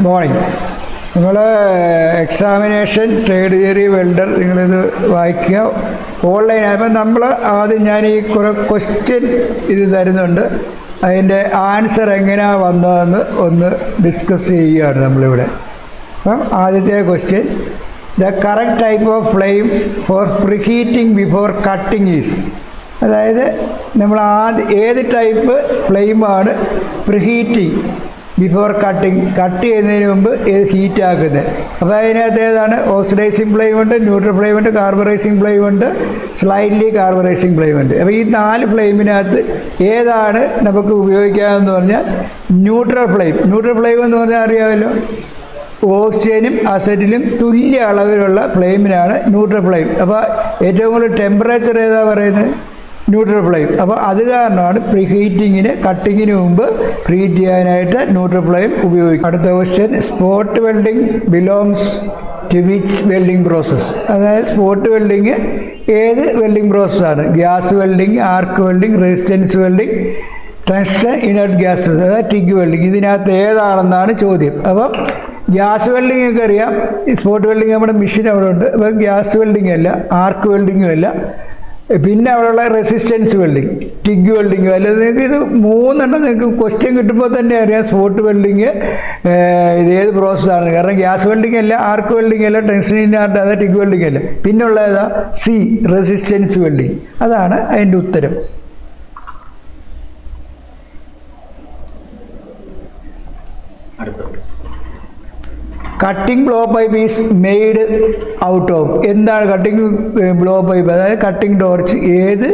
Morning. നിങ്ങൾ examination trade theory welder നിങ്ങളിത് വായിക്കുക ഓൺലൈൻ. അപ്പം നമ്മൾ ആദ്യം ഞാൻ ഈ കുറേ ക്വസ്റ്റ്യൻ ഇത് തരുന്നുണ്ട്, അതിൻ്റെ ആൻസർ എങ്ങനെയാണ് വന്നതെന്ന് ഒന്ന് ഡിസ്കസ് ചെയ്യുകയാണ് നമ്മളിവിടെ. അപ്പം ആദ്യത്തെ question, the correct type of flame for preheating before cutting is. അതായത് നമ്മൾ ഏത് ടൈപ്പ് ഫ്ലെയിമാണ് പ്രീഹീറ്റിംഗ് ബിഫോർ കട്ട് ചെയ്യുന്നതിന് മുമ്പ് ഇത് ഹീറ്റാക്കുന്നത്. അപ്പോൾ അതിനകത്ത് ഏതാണ്? ഓക്സിഡൈസിങ് ഫ്ലെയിം ഉണ്ട്, ന്യൂട്രൽ ഫ്ലെയിം ഉണ്ട്, കാർബറൈസിങ് ഫ്ലെയിം ഉണ്ട്, സ്ലൈറ്റ്ലി കാർബറൈസിങ് ഫ്ലെയിം ഉണ്ട്. അപ്പോൾ ഈ 4 ഫ്ലെയിമിനകത്ത് ഏതാണ് നമുക്ക് ഉപയോഗിക്കാമെന്ന് പറഞ്ഞാൽ ന്യൂട്രൽ ഫ്ലെയിം. ന്യൂട്രൽ ഫ്ലെയിം എന്ന് പറഞ്ഞാൽ അറിയാമല്ലോ, ഓക്സിജനും അസറ്റിലും തുല്യ അളവിലുള്ള ഫ്ലെയിമിനാണ് ന്യൂട്രൽ ഫ്ലെയിം. അപ്പോൾ ഏറ്റവും കൂടുതൽ ടെമ്പറേച്ചർ ഏതാ പറയുന്നത്? Neutral flame. അപ്പോൾ അത് കാരണമാണ് പ്രീഹീറ്റിങ്ങിന് കട്ടിങ്ങിന് മുമ്പ് ഹീറ്റ് ചെയ്യാനായിട്ട് ന്യൂട്രൽ ഫ്ലെയിം ഉപയോഗിക്കും. അടുത്ത question, spot welding belongs to which welding process? അതായത് സ്പോട്ട് വെൽഡിങ് ഏത് വെൽഡിംഗ് പ്രോസസ്സാണ്? Gas welding, arc welding, resistance welding, tungsten inert gas, അതായത് ടിഗ് വെൽഡിംഗ്. ഇതിനകത്ത് ഏതാണെന്നാണ് ചോദ്യം. അപ്പം ഗ്യാസ് വെൽഡിംഗ് ഒക്കെ അറിയാം, സ്പോട്ട് വെൽഡിംഗ് നമ്മുടെ മെഷീൻ അവിടെ ഉണ്ട്. അപ്പം ഗ്യാസ് വെൽഡിംഗ് അല്ല, ആർക്ക് വെൽഡിങ്ങും അല്ല, പിന്നെ അവിടെയുള്ള റെസിസ്റ്റൻസ് വെൽഡിങ്, ടിഗ് വെൽഡിങ്ങും അല്ല. നിങ്ങൾക്ക് ഇത് 3 നിങ്ങൾക്ക് ക്വസ്റ്റ്യൻ കിട്ടുമ്പോൾ തന്നെ അറിയാം സ്പോട്ട് വെൽഡിങ് ഇത് ഏത് പ്രോസസ്സാണ്. കാരണം ഗ്യാസ് വെൽഡിംഗ് അല്ല, ആർക്ക് വെൽഡിംഗ് അല്ല, ടങ്സ്റ്റൺ ഇനർട്ട് അതായത് ടിഗ് വെൽഡിംഗ് അല്ല. പിന്നുള്ള ഏതാ? C, resistance welding. അതാണ് അതിൻ്റെ ഉത്തരം. Cutting blow pipe is made out of. എന്താണ് കട്ടിംഗ് ബ്ലോ പൈപ്പ്? അതായത് കട്ടിംഗ് ടോർച്ച് ഏത്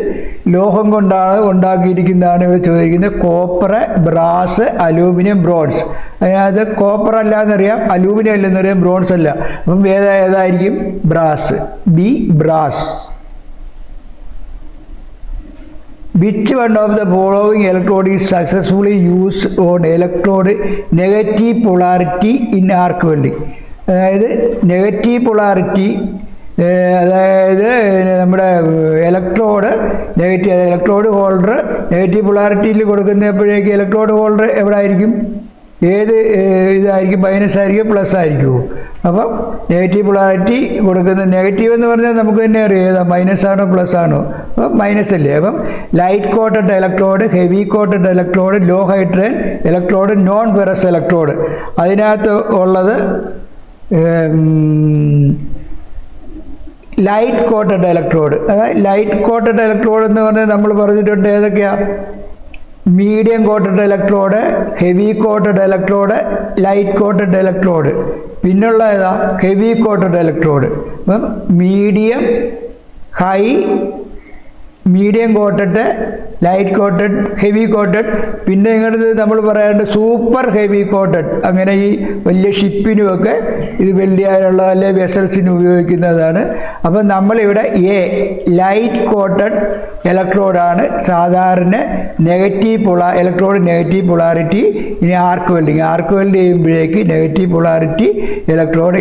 ലോഹം കൊണ്ടാണ് ഉണ്ടാക്കിയിരിക്കുന്നതാണ് ഇവിടെ ചോദിക്കുന്നത്. Copper, brass, aluminium, bronze. അതിനകത്ത് കോപ്പർ അല്ലാന്നറിയാം, അലൂമിനിയം അല്ലെന്നറിയാം, ബ്രോൺസ് അല്ല. അപ്പം ഏതായിരിക്കും? Brass. B, brass. Which one of the following electrode is successfully used on electrode negative polarity in arc welding? അതായത് നെഗറ്റീവ് പൊളാരിറ്റി, അതായത് നമ്മുടെ ഇലക്ട്രോഡ് ഹോൾഡർ നെഗറ്റീവ് പൊളാരിറ്റിയിൽ കൊടുക്കുന്നപ്പോഴേക്ക് electrode holder എവിടെ ആയിരിക്കും? ഏത് ഇതായിരിക്കും? മൈനസ് ആയിരിക്കും, പ്ലസ് ആയിരിക്കുമോ? അപ്പം നെഗറ്റീവ് പൊളാരിറ്റി കൊടുക്കുന്ന നെഗറ്റീവ് എന്ന് പറഞ്ഞാൽ നമുക്ക് തന്നെ അറിയാം ഏതാ, മൈനസ് ആണോ പ്ലസ് ആണോ? അപ്പം മൈനസ് അല്ലേ. അപ്പം light coated electrode, heavy coated electrode, low hydrogen electrode, non ferrous electrode. അതിനകത്ത് ഉള്ളത് ലൈറ്റ് കോട്ടഡ് ഇലക്ട്രോഡ്. അതായത് ലൈറ്റ് കോട്ടഡ് ഇലക്ട്രോഡ് എന്ന് പറഞ്ഞാൽ നമ്മൾ പറഞ്ഞിട്ടുണ്ട് ഏതൊക്കെയാണ്? Medium coated electrode, heavy coated electrode, light coated electrode. പിന്നുള്ള ഏതാ? Heavy coated electrode. അപ്പം medium coated, light coated, heavy coated. പിന്നെ ഇങ്ങോട്ട് നമ്മൾ പറയാറുണ്ട് സൂപ്പർ ഹെവി കോട്ടഡ്. അങ്ങനെ ഈ വലിയ ഷിപ്പിനുമൊക്കെ ഇത് വെൽഡിയാനുള്ള അല്ലെ വെസൽസിന് ഉപയോഗിക്കുന്നതാണ്. അപ്പം നമ്മളിവിടെ ലൈറ്റ് കോട്ടഡ് ഇലക്ട്രോഡാണ് സാധാരണ ഇലക്ട്രോഡ് നെഗറ്റീവ് പൊളാരിറ്റി. ഇനി ആർക്ക് വെൽഡ് ചെയ്യുമ്പോഴേക്ക് നെഗറ്റീവ് പൊളാരിറ്റി ഇലക്ട്രോഡ്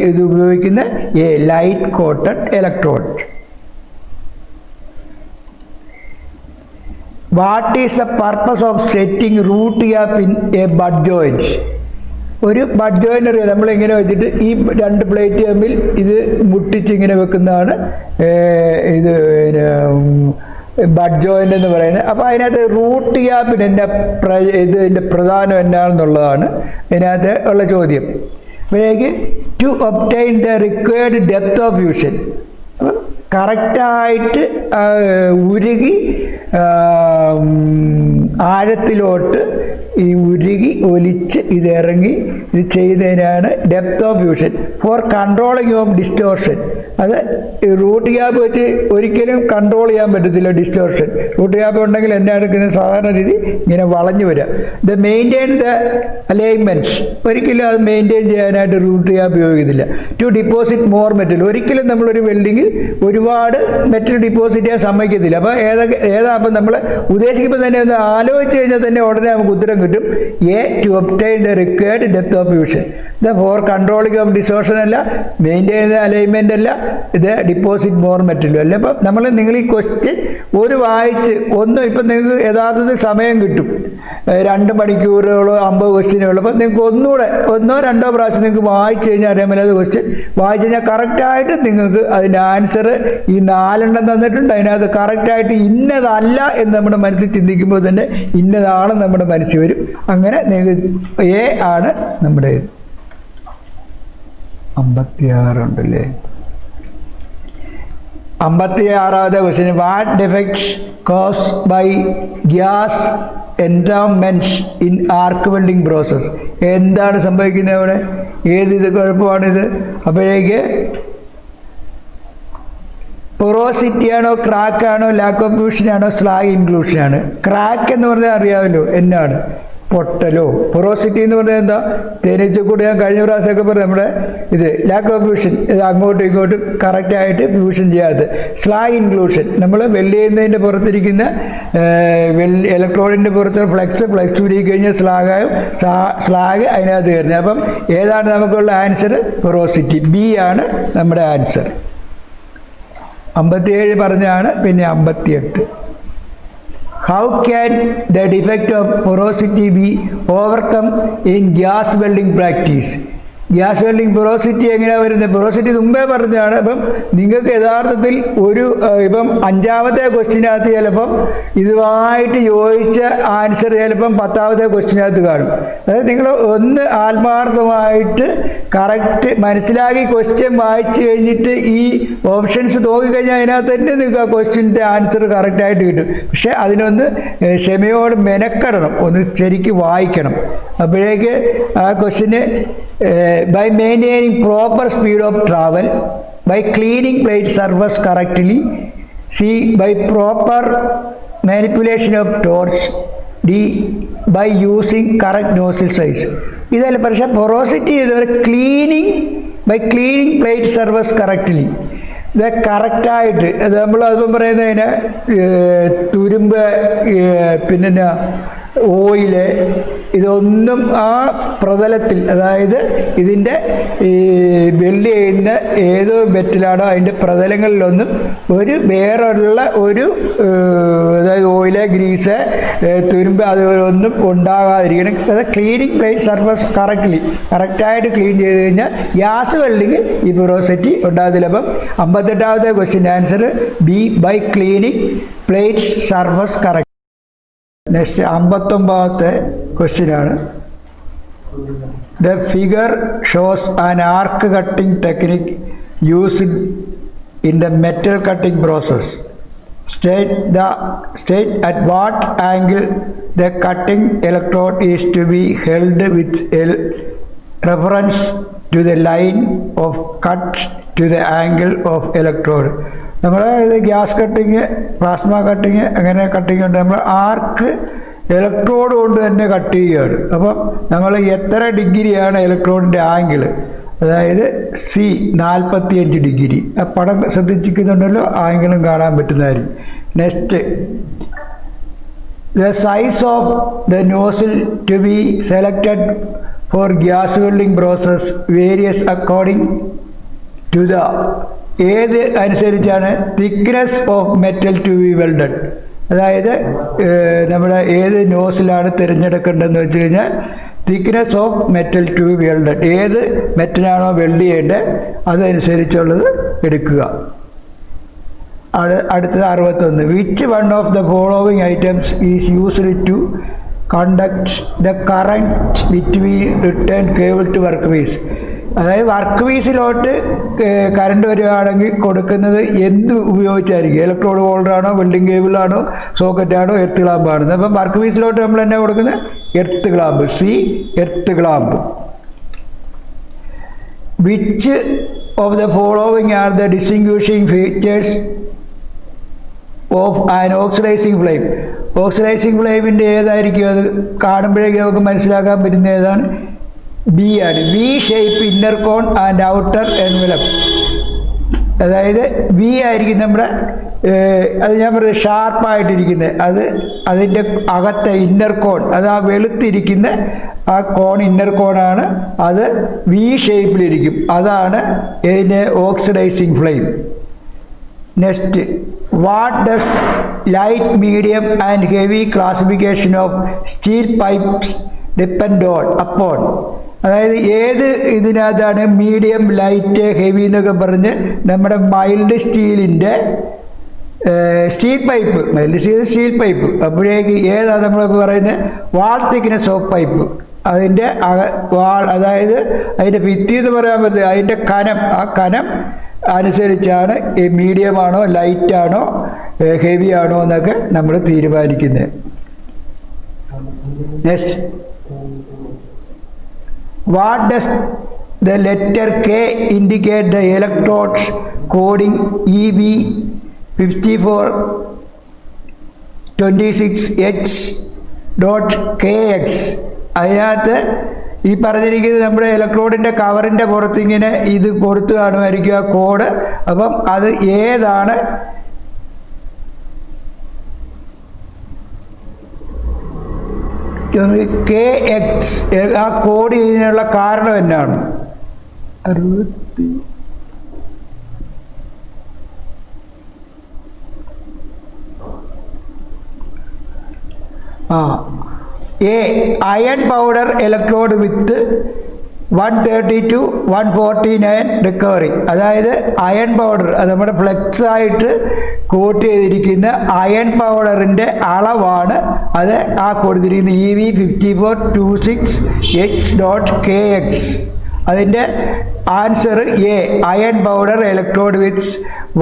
ഇത് ഉപയോഗിക്കുന്ന light coated electrode. What is the purpose of setting root gap in a butt joint? ഒരു ബഡ് ജോയിൻ്റ് അറിയാം, നമ്മളിങ്ങനെ വെച്ചിട്ട് ഈ 2 പ്ലേറ്റ് തമ്മിൽ ഇത് മുട്ടിച്ച് ഇങ്ങനെ വെക്കുന്നതാണ് ഇത് ബഡ് ജോയിൻ്റ് എന്ന് പറയുന്നത്. അപ്പോൾ അതിനകത്ത് റൂട്ട് ഗ്യാപ്പിന് ഇതിൻ്റെ പ്രധാനം എന്നാണെന്നുള്ളതാണ് ഇതിനകത്ത് ഉള്ള ചോദ്യം. അപ്പോഴേക്ക് to obtain the required depth of fusion. അപ്പം കറക്റ്റായിട്ട് ഉരുകി ആഴത്തിലോട്ട് ഈ ഉരുകി ഒലിച്ച് ഇതിറങ്ങി ഇത് ചെയ്യുന്നതിനാണ് depth of fusion. For controlling of distortion. അത് റൂട്ട് ഗ്യാപ്പ് വെച്ച് ഒരിക്കലും കൺട്രോൾ ചെയ്യാൻ പറ്റത്തില്ല ഡിസ്റ്റോർഷൻ. റൂട്ട് ഗ്യാപ്പ് ഉണ്ടെങ്കിൽ എന്നെ എടുക്കുന്ന സാധാരണ രീതി ഇങ്ങനെ വളഞ്ഞു വരിക. The maintain the alignments. ഒരിക്കലും അത് മെയിൻറ്റെയിൻ ചെയ്യാനായിട്ട് റൂട്ട് ഗ്യാപ്പ് ഉപയോഗിക്കത്തില്ല. To deposit more metal. ഒരിക്കലും നമ്മളൊരു വെൽഡിങ്ങിൽ ഒരുപാട് മെറ്റൽ ഡിപ്പോസിറ്റ് ചെയ്യാൻ സമ്മതിക്കത്തില്ല. അപ്പോൾ ഏതാ അപ്പം നമ്മൾ ഉദ്ദേശിക്കുമ്പോൾ തന്നെ ഒന്ന് ആലോചിച്ച് കഴിഞ്ഞാൽ തന്നെ ഉടനെ നമുക്ക് ഉത്തരം കിട്ടും. A to obtain the required depth of fusion. ഇത് ഫോർ കൺട്രോളിംഗ് ഓഫ് ഡിസോർഷൻ അല്ല, മെയിൻറ്റെയിൻ ദ അലൈൻമെൻ്റ് അല്ല, ഇത് ഡിപ്പോസിറ്റ് മോർ മെറ്റലും അല്ല. അപ്പം നിങ്ങൾ ഈ ക്വസ്റ്റ്യൻ ഒരു വായിച്ച് ഇപ്പം നിങ്ങൾക്ക് യഥാർത്ഥത്തിൽ സമയം കിട്ടും 2 മണിക്കൂറുകളോ 50 ക്വസ്റ്റ്യനുകളോ. അപ്പം നിങ്ങൾക്ക് ഒന്നുകൂടെ 1 or 2 പ്രാവശ്യം നിങ്ങൾക്ക് വായിച്ചു കഴിഞ്ഞാൽ അറിയാൻ മേലാത്ത ക്വസ്റ്റ്യൻ വായിച്ചു കഴിഞ്ഞാൽ കറക്റ്റായിട്ട് നിങ്ങൾക്ക് അതിൻ്റെ ആൻസർ ഈ 4 എണ്ണം തന്നിട്ടുണ്ട്. അതിനകത്ത് കറക്റ്റായിട്ട് ഇന്നതല്ല എന്ന് നമ്മുടെ മനസ്സിൽ ചിന്തിക്കുമ്പോൾ തന്നെ ഇന്നതാണ് നമ്മുടെ മനസ്സിൽ വരും. അങ്ങനെ നിങ്ങൾക്ക് എ ആണ് നമ്മുടെ 56 ഉണ്ടല്ലേ. 56ാമത്തെ question, what defects caused by gas entrapments in arc welding process? എന്താണ് സംഭവിക്കുന്നത് അവിടെ? ഇത് കുഴപ്പമാണിത്? അപ്പോഴേക്ക് പൊറോസിറ്റിയാണോ, ക്രാക്കാണോ, ലാക്ക് ഓഫ് ഫ്യൂഷനാണോ, സ്ലാഗ് ഇൻക്ലൂഷനാണ്? ക്രാക്ക് എന്ന് പറഞ്ഞാൽ അറിയാമല്ലോ എന്നാണ്, പൊട്ടലോ. പൊറോസിറ്റി എന്ന് പറഞ്ഞാൽ എന്താ? തേനീച്ചക്കൂടി ഞാൻ കഴിഞ്ഞ പ്രാവശ്യമൊക്കെ പറഞ്ഞു നമ്മുടെ ഇത് ലാക്ക് ഓഫ് ഫ്യൂഷൻ, ഇത് അങ്ങോട്ടും ഇങ്ങോട്ടും കറക്റ്റായിട്ട് ഫ്യൂഷൻ ചെയ്യാതെ. സ്ലാഗ് ഇൻക്ലൂഷൻ, നമ്മൾ വെൽഡ് ചെയ്യുന്നതിൻ്റെ പുറത്തിരിക്കുന്ന ഇലക്ട്രോണിൻ്റെ പുറത്ത് ഫ്ലെക്സ് ഉരുകി കഴിഞ്ഞാൽ സ്ലാഗ് അതിനകത്ത് കയറുന്നത്. അപ്പം ഏതാണ് നമുക്കുള്ള ആൻസർ? പൊറോസിറ്റി. ബി ആണ് നമ്മുടെ ആൻസർ. 57 പറഞ്ഞാണ്. പിന്നെ 58, how can the defect of porosity be overcome in gas welding practice? Gas welding porosity എങ്ങനെയാണ് വരുന്നത്? പൊറോസിറ്റി മുമ്പേ പറഞ്ഞതാണ്. അപ്പം നിങ്ങൾക്ക് യഥാർത്ഥത്തിൽ ഇപ്പം 5ാമത്തെ ക്വസ്റ്റ്യനകത്ത് ചിലപ്പം ഇതുമായിട്ട് യോജിച്ച ആൻസർ ചിലപ്പം 10ാമത്തെ ക്വസ്റ്റ്യനകത്ത് കാണും. അതായത് നിങ്ങൾ ഒന്ന് ആത്മാർത്ഥമായിട്ട് കറക്റ്റ് മനസ്സിലാക്കി ക്വസ്റ്റ്യൻ വായിച്ചു കഴിഞ്ഞിട്ട് ഈ ഓപ്ഷൻസ് നോക്കിക്കഴിഞ്ഞാൽ അതിനകത്ത് തന്നെ നിങ്ങൾക്ക് ആ ക്വസ്റ്റ്യൻ്റെ ആൻസർ കറക്റ്റായിട്ട് കിട്ടും. പക്ഷേ അതിനൊന്ന് ക്ഷമയോട് മെനക്കെടണം, ഒന്ന് ശരിക്കും വായിക്കണം. അപ്പോഴേക്ക് ആ question by maintaining proper speed of travel, by cleaning plate surface correctly, C by proper manipulation of torch, D by using correct nozzle size. ഇതല്ല പക്ഷേ പൊറോസിറ്റി ചെയ്തവർ by cleaning plate surface correctly. ഇത് കറക്റ്റായിട്ട് നമ്മൾ അതിപ്പം പറയുന്നതിന് തുരുമ്പ് പിന്നെ ഓയില് ഇതൊന്നും ആ പ്രതലത്തിൽ, അതായത് ഇതിൻ്റെ ഈ വെൽഡ് ചെയ്യുന്ന ഏതോ മെറ്റലാണോ അതിൻ്റെ പ്രതലങ്ങളിലൊന്നും വേറുള്ള അതായത് ഓയില്, ഗ്രീസ്, തുരുമ്പ് അതൊന്നും ഉണ്ടാകാതിരിക്കണം. അത് ക്ലീനിങ് പ്ലേറ്റ് സർഫസ് കറക്റ്റായിട്ട് ക്ലീൻ ചെയ്ത് കഴിഞ്ഞാൽ ഗ്യാസ് വെൽഡിങ് ഈ പൊറോസിറ്റി ഉണ്ടാകത്തില്ല. അപ്പം 58ാമത്തെ question answer B by cleaning plates surface correct. Next 59ാമത്തെ ക്വസ്റ്റ്യനാണ്. The figure shows an arc cutting technique used in the metal cutting process. State at what angle the cutting electrode is to be held with reference to the line of cut to the angle of electrode. നമ്മൾ ഇത് gas cutting, plasma cutting, അങ്ങനെ cutting ഉണ്ട്. നമ്മൾ ആർക്ക് electrode കൊണ്ട് തന്നെ cut ചെയ്യുകയാണ്. അപ്പം നമ്മൾ എത്ര ഡിഗ്രിയാണ് ഇലക്ട്രോഡിൻ്റെ ആംഗിൾ? അതായത് സി 45 ഡിഗ്രി. ആ പടം ശ്രദ്ധിച്ചിരിക്കുന്നുണ്ടല്ലോ, ആംഗിളും കാണാൻ പറ്റുന്നതായിരിക്കും. Next, the size of the nozzle to be selected for gas welding process varies according to the ഏത് അനുസരിച്ചാണ്? Thickness of metal to be welded. അതായത് നമ്മുടെ ഏത് നോസിലാണ് തിരഞ്ഞെടുക്കേണ്ടതെന്ന് വെച്ച് കഴിഞ്ഞാൽ thickness of metal to be welded. ഏത് മെറ്റലാണോ വെൽഡ് ചെയ്യേണ്ടത് അതനുസരിച്ചുള്ളത് എടുക്കുക. അടുത്തത് 61, which one of the following items is used to conduct the current between return cable to work piece. അതായത് വർക്ക് പീസിലോട്ട് കറണ്ട് വരികയാണെങ്കിൽ കൊടുക്കുന്നത് എന്ത് ഉപയോഗിച്ചായിരിക്കും? ഇലക്ട്രോഡ് ഹോൾഡറാണോ, വെൽഡിംഗ് കേബിളാണോ, സോക്കറ്റാണോ, എർത്ത് ക്ലാമ്പാണോ? അപ്പം വർക്ക് പീസിലോട്ട് നമ്മൾ എന്നാ കൊടുക്കുന്നത്? Earth clamp. C earth clamp. Which of the following are the distinguishing features of an oxidising flame? Oxidising ഫ്ലെയിമിൻ്റെ ഏതായിരിക്കും? അത് കാണുമ്പോഴേക്കും നമുക്ക് മനസ്സിലാക്കാൻ പറ്റുന്ന ഏതാണ്? ബി ആണ്. V shape inner cone and outer envelope. അതായത് വി ആയിരിക്കും നമ്മുടെ അത് ഞാൻ പറയുന്നത് ഷാർപ്പായിട്ടിരിക്കുന്നത്, അത് അതിൻ്റെ അകത്തെ ഇന്നർ കോൺ, അത് ആ വെളുത്തിരിക്കുന്ന ആ കോൺ ഇന്നർ കോണാണ്, അത് വി ഷേപ്പിലിരിക്കും. അതാണ് ഇതിൻ്റെ oxidising flame. Next, what does light, medium and heavy classification of steel pipes depend on upon? അതായത് ഏത് ഇതിനകത്താണ് മീഡിയം, ലൈറ്റ്, ഹെവി എന്നൊക്കെ പറഞ്ഞ് നമ്മുടെ മൈൽഡ് സ്റ്റീലിൻ്റെ steel pipe, mild steel pipe, അപ്പോഴേക്ക് ഏതാണ് നമ്മളൊക്കെ പറയുന്നത് വാൾ തിക്നെസ് ഓഫ് പൈപ്പ്, അതിൻ്റെ വാൾ, അതായത് അതിൻ്റെ ഭിത്തി എന്ന് പറയാൻ പറ്റില്ല, അതിൻ്റെ കനം, ആ കനം അനുസരിച്ചാണ് മീഡിയം ആണോ ലൈറ്റ് ആണോ ഹെവി ആണോ എന്നൊക്കെ നമ്മൾ തീരുമാനിക്കുന്നത്. Next, what does the letter K indicate the electrodes coding EB5426H.KX? അതിനകത്ത് ഈ പറഞ്ഞിരിക്കുന്നത് നമ്മുടെ ഇലക്ട്രോഡിൻ്റെ കവറിൻ്റെ പുറത്തിങ്ങനെ ഇത് കൊടുത്തു കാണുമായിരിക്കും ആ കോഡ്. അപ്പം അത് ഏതാണ്? KX, ആ കോഡ് ഇതിനുള്ള കാരണം എന്നാണ്? A, iron powder electrode with 130 to 149 recovery. അതായത് അയൺ പൗഡർ, അത് നമ്മുടെ ഫ്ലെക്സ് ആയിട്ട് കോട്ട് ചെയ്തിരിക്കുന്ന അയൺ പൗഡറിൻ്റെ അളവാണ് അത് ആ കൊടുത്തിരിക്കുന്ന EB5426H.KX. അതിൻ്റെ answer A, iron powder electrode with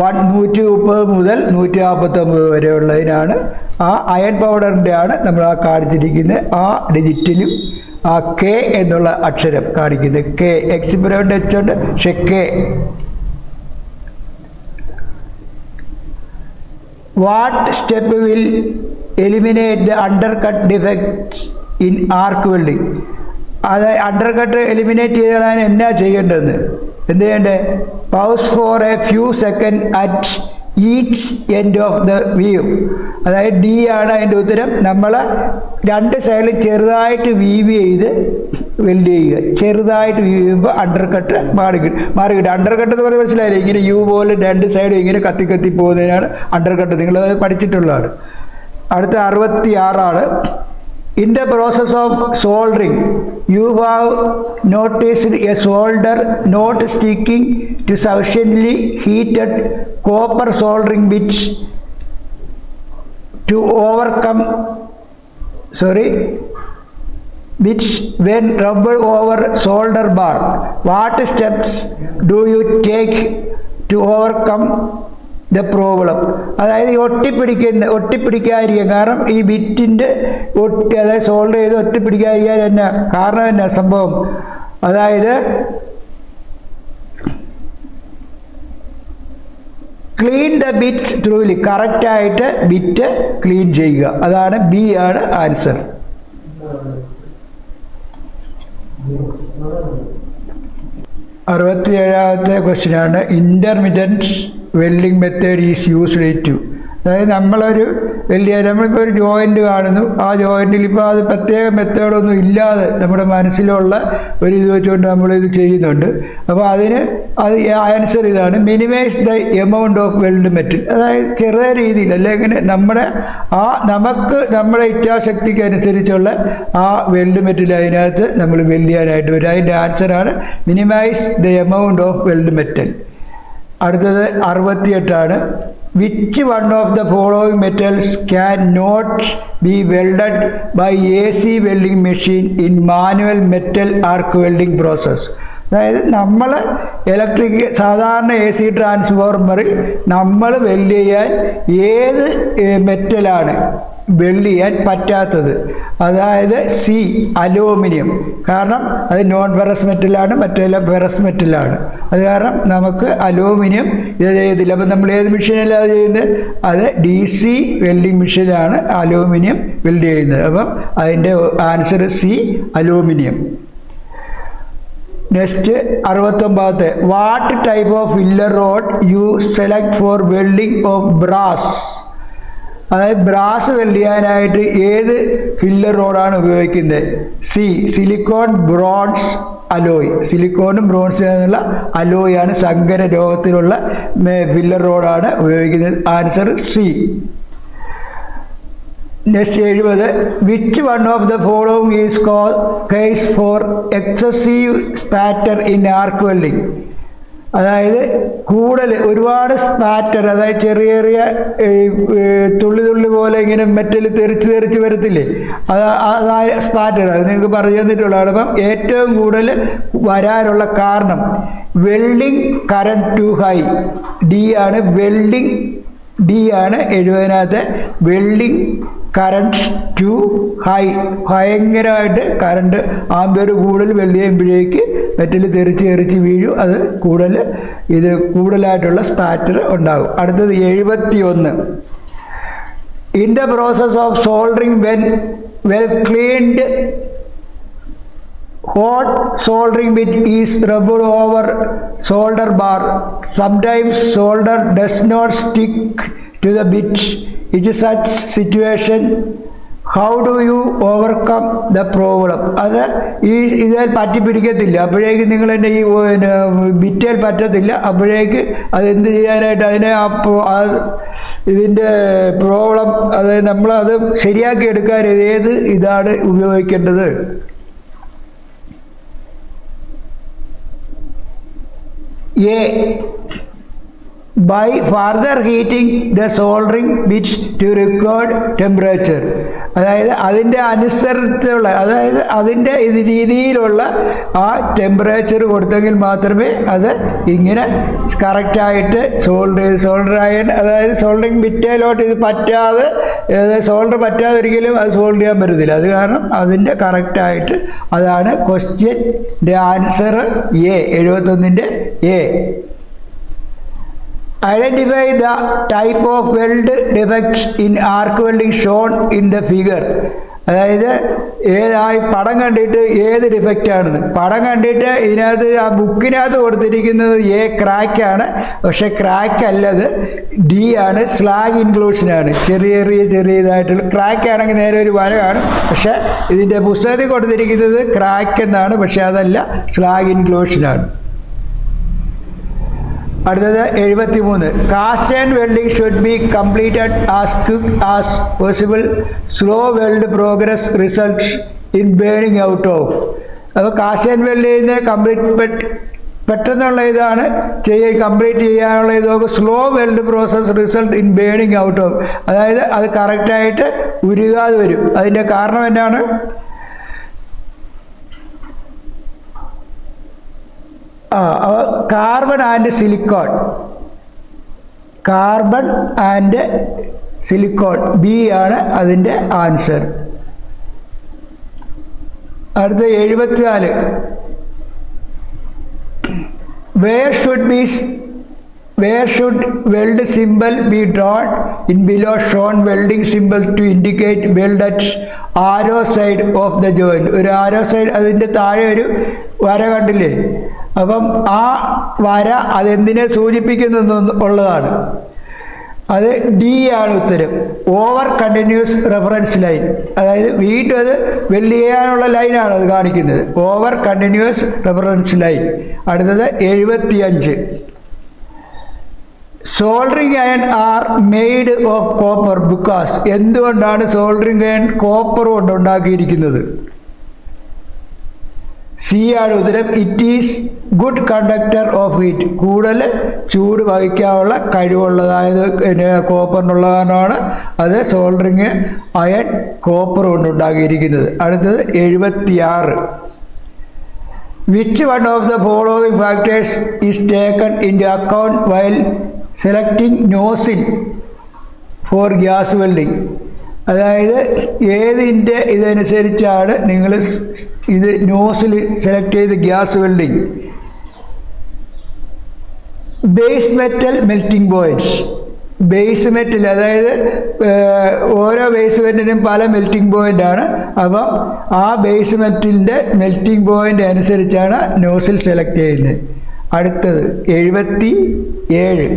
130 മുതൽ 149 വരെ ഉള്ളതിനാണ്. ആ അയൺ പൗഡറിൻ്റെ ആണ് നമ്മൾ ആ കാണിച്ചിരിക്കുന്നത് ആ ഡിജിറ്റിലും ആ കെ എന്നുള്ള അക്ഷരം കാണിക്കുന്നത്. കെ എക്സിപ്രണ്ട് എച്ച് ഉണ്ട്, പക്ഷെ K. What step will eliminate the undercut defects in arc welding? അത് അണ്ടർ കട്ട് എലിമിനേറ്റ് ചെയ്താൽ എന്നാ ചെയ്യേണ്ടതെന്ന്, എന്ത് ചെയ്യണ്ടേ? Pause for a few second at each end of the view. അതായത് ഡി ആണ് അതിൻ്റെ ഉത്തരം. നമ്മൾ രണ്ട് സൈഡിൽ ചെറുതായിട്ട് വീവ് ചെയ്ത് വെൽഡ് ചെയ്യുക. ചെറുതായിട്ട് വീവ് ചെയ്യുമ്പോൾ അണ്ടർ കട്ട് മാറി കിട്ടും. അണ്ടർ കട്ട് എന്ന് പറഞ്ഞാൽ മനസ്സിലായില്ലേ, ഇങ്ങനെ യു പോലെ രണ്ട് സൈഡും ഇങ്ങനെ കത്തി പോകുന്നതിനാണ് അണ്ടർ കട്ട്. നിങ്ങളത് പഠിച്ചിട്ടുള്ളതാണ്. അടുത്ത 66 In the process of soldering, you have noticed a solder not sticking to sufficiently heated copper soldering bits to overcome, bits when rubbed over solder bar. What steps do you take to overcome the problem? അതായത് ഒട്ടിപ്പിടിക്കാതിരിക്കുക. കാരണം ഈ ബിറ്റിൻ്റെ അതായത് solder ചെയ്ത് ഒട്ടിപ്പിടിക്കാതിരിക്കാൻ തന്നെ കാരണം തന്നെ സംഭവം. അതായത് ക്ലീൻ ദ ബിറ്റ് ത്രൂലി, കറക്റ്റായിട്ട് ബിറ്റ് ക്ലീൻ ചെയ്യുക. അതാണ് ബി ആണ് ആൻസർ. 67ാമത്തെ ക്വസ്റ്റ്യനാണ് intermittent welding method is used to. അതായത് നമ്മളൊരു നമ്മളിപ്പോൾ ഒരു ജോയിൻ്റ് കാണുന്നു, ആ ജോയിൻറ്റിൽ ഇപ്പോൾ അത് പ്രത്യേക മെത്തേഡൊന്നും ഇല്ലാതെ നമ്മുടെ മനസ്സിലുള്ള ഒരു ഇത് വെച്ചുകൊണ്ട് നമ്മളിത് ചെയ്യുന്നുണ്ട്. അപ്പോൾ അത് ആൻസർ ഇതാണ്, minimise the amount of weld metal. അതായത് ചെറിയ രീതിയിൽ അല്ലെങ്കിൽ നമുക്ക് നമ്മുടെ ഇച്ഛാശക്തിക്ക് അനുസരിച്ചുള്ള ആ വെൽഡ് മെറ്റൽ അതിനകത്ത് നമ്മൾ വെൽഡ് ചെയ്യാനായിട്ട് വരും. അതിൻ്റെ ആൻസറാണ് minimise the amount of weld metal. അടുത്തത് 68 Which one of the following metals can not be welded by AC welding machine in manual metal arc welding process? അതായത് നമ്മൾ സാധാരണ AC ട്രാൻസ്ഫോർമറിൽ നമ്മൾ വെൽഡ് ചെയ്യാൻ ഏത് മെറ്റലാണ് വെൽഡ് ചെയ്യാൻ പറ്റാത്തത്? അതായത് സി, അലൂമിനിയം. കാരണം അത് നോൺ ഫെറസ് മെറ്റലാണ്, മറ്റെല്ലാം ഫെറസ് മെറ്റലാണ്. അത് കാരണം നമുക്ക് അലൂമിനിയം ഇത് ചെയ്തില്ല. അപ്പം നമ്മൾ ഏത് മെഷീനല്ല അത് ചെയ്യുന്നത്? അത് DC വെൽഡിങ് മെഷീനാണ് അലൂമിനിയം വെൽഡ് ചെയ്യുന്നത്. അപ്പം അതിൻ്റെ answer C, aluminium. Next 69. What type of filler rod you select for welding of brass? അതായത് ബ്രാസ് വെൽഡ് ചെയ്യാനായിട്ട് ഏത് ഫില്ലർ റോഡാണ് ഉപയോഗിക്കുന്നത്? C silicon bronze alloy. സിലിക്കോണും ബ്രോൺസും എന്നുള്ള അലോയാണ് സങ്കര ലോഹത്തിലുള്ള ഫില്ലർ റോഡാണ് ഉപയോഗിക്കുന്നത്. Answer C. Next 70. Which one of the following is cause for excessive spatter in arc welding? അതായത് കൂടുതൽ ഒരുപാട് സ്പാറ്റർ, അതായത് ചെറിയ ചെറിയ തുള്ളി തുള്ളി പോലെ ഇങ്ങനെ മെറ്റൽ തെറിച്ച് വരത്തില്ലേ, അതായ സ്പാറ്റർ. അത് നിങ്ങൾക്ക് പറഞ്ഞു തന്നിട്ടുള്ളതാണ്. അപ്പം ഏറ്റവും കൂടുതൽ വരാനുള്ള കാരണം welding current too high, D ആണ്. വെൽഡിംഗ് ഡി ആണ് 70-ാമത്തെ. വെൽഡിംഗ് കറണ്ട് ടു ഹൈ, ഭയങ്കരമായിട്ട് കറണ്ട് ആംബിയർ കൂടുതൽ വെൽഡ് ചെയ്യുമ്പോഴേക്ക് മെറ്റൽ തെറിച്ച് വീഴും. അത് കൂടുതലായിട്ടുള്ള സ്പാറ്റർ ഉണ്ടാകും. അടുത്തത് 71. In the process of soldering well cleaned hot soldering bit is rubbed over solder bar. Sometimes solder does not stick to the bit. In such situation, how do you overcome the problem? അത് ഇതിൽ പറ്റി പിടിക്കത്തില്ല, അപ്പോഴേക്ക് നിങ്ങൾ എൻ്റെ ഈ ബിറ്റേൽ പറ്റത്തില്ല. അപ്പോഴേക്ക് അതെന്ത് ചെയ്യാനായിട്ട് അതിനെ ഇതിൻ്റെ പ്രോബ്ലം, അതായത് നമ്മളത് ശരിയാക്കി എടുക്കാൻ ഏത് ഇതാണ് ഉപയോഗിക്കേണ്ടത്? A. By further heating the soldering bits to record temperature. അതായത് അതിൻ്റെ അനുസരിച്ചുള്ള, അതായത് അതിൻ്റെ രീതിയിലുള്ള ആ ടെമ്പറേച്ചർ കൊടുത്തെങ്കിൽ മാത്രമേ അത് ഇങ്ങനെ കറക്റ്റായിട്ട് സോൾഡർ ആയ, അതായത് സോൾഡറിങ് ബിറ്റയിലോട്ട് ഇത് പറ്റാതെ, സോൾഡർ പറ്റാതെ ഒരിക്കലും അത് സോൾഡ് ചെയ്യാൻ പറ്റത്തില്ല. അത് കാരണം അതിൻ്റെ കറക്റ്റായിട്ട്, അതാണ് ക്വസ്റ്റ്യൻ്റെ ആൻസർ എ, 71-ൻ്റെ A. Identify the type of weld defects in arc welding shown in the figure. അതായത് പടം കണ്ടിട്ട് ഏത് ഡിഫക്റ്റ് ആണെന്ന്. പടം കണ്ടിട്ട് ഇതിനകത്ത് ആ ബുക്കിനകത്ത് കൊടുത്തിരിക്കുന്നത് എ ക്രാക്കാണ്, പക്ഷെ ക്രാക്ക് അല്ലത്, ഡി ആണ്, സ്ലാഗ് ഇൻക്ലൂഷനാണ്. ചെറിയതായിട്ടുള്ള ക്രാക്ക് ആണെങ്കിൽ നേരെ ഒരു വര കാണും, പക്ഷെ ഇതിൻ്റെ പുസ്തകത്തിൽ കൊടുത്തിരിക്കുന്നത് ക്രാക്ക് എന്നാണ്, പക്ഷെ അതല്ല, സ്ലാഗ് ഇൻക്ലൂഷനാണ്. അടുത്തത് 73. Cast and welding should be completed as quick as possible. Slow weld progress result in burning out of. അപ്പോൾ കാസ്റ്റ് ആൻഡ് വെൽഡ് ചെയ്യുന്ന പെട്ടെന്നുള്ള ഇതാണ് കംപ്ലീറ്റ് ചെയ്യാനുള്ള ഇതൊക്കെ. Slow weld process result in burning out of, അതായത് അത് കറക്റ്റായിട്ട് ഉരുകാതെ വരും. അതിൻ്റെ കാരണം എന്താണ്? Carbon and silicon. Carbon and silicon, B ആണ് അതിൻ്റെ ആൻസർ. അടുത്ത 74. Where should weld symbol be drawn in below shown welding symbol to indicate weld at arrow side of the joint? ഒരു ആരോ സൈഡ്, അതിൻ്റെ താഴെ ഒരു വര കണ്ടില്ലേ? അപ്പം ആ വര അതെന്തിനെ സൂചിപ്പിക്കുന്നു ഉള്ളതാണ്. അത് ഡി ആണ് ഉത്തരം. ഓവർ കണ്ടിന്യൂസ് റെഫറൻസ് ലൈൻ, അതായത് വീണ്ടും അത് വെൽഡ് ചെയ്യാനുള്ള ലൈനാണ് അത് കാണിക്കുന്നത്. Over continuous reference line. അടുത്തത് 75. Soldering iron are made of copper because. എന്തുകൊണ്ടാണ് സോൾഡറിങ് അയൺ കോപ്പർ കൊണ്ട് ഉണ്ടാക്കിയിരിക്കുന്നത്? സി ആണ് ഉത്തരം. It is good conductor of heat. കൂടുതൽ ചൂട് വഹിക്കാനുള്ള കഴിവുള്ളതായത് കോപ്പറിനുള്ളതാണ്. അത് സോൾഡറിങ് അയൺ കോപ്പർ കൊണ്ടുണ്ടാക്കിയിരിക്കുന്നത്. അടുത്തത് 76. Which one of the following factors is taken into account while selecting nozzle for gas welding? അതായത് ഏതിൻ്റെ ഇതനുസരിച്ചാണ് നിങ്ങൾ ഇത് നോസിൽ സെലക്ട് ചെയ്ത് gas welding? Base metal melting points, base metal, അതായത് ഓരോ ബേസ് മെറ്റിനും പല മെൽറ്റിംഗ് പോയിൻ്റാണ്. അപ്പം ആ ബേസ് മെറ്റിൻ്റെ മെൽറ്റിംഗ് പോയിൻ്റ് അനുസരിച്ചാണ് നോസിൽ സെലക്ട് ചെയ്യുന്നത്. അടുത്തത് 77.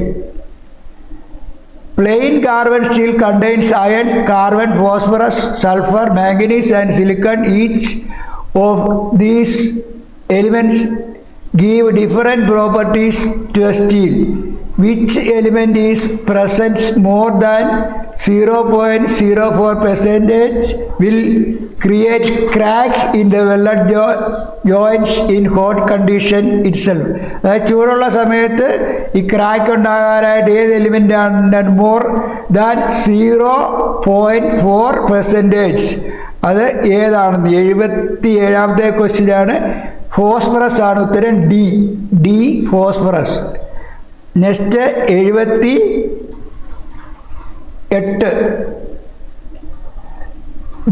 Plain carbon steel contains iron, carbon, phosphorus, sulfur, manganese and silicon. Each of these elements give different properties to a steel. Which element is present more than 0.04% will create crack in the welded joints in hot condition itself. അതായത് ചൂടുള്ള സമയത്ത് ഈ crack ഉണ്ടാകാനായിട്ട് ഏത് element ആണ് more than 0.4%? അത് ഏതാണെന്ന് 77ാമത്തെ ക്വസ്റ്റ്യനാണ്. Phosphorus ആണ് ഉത്തരം. D phosphorus. Next 78.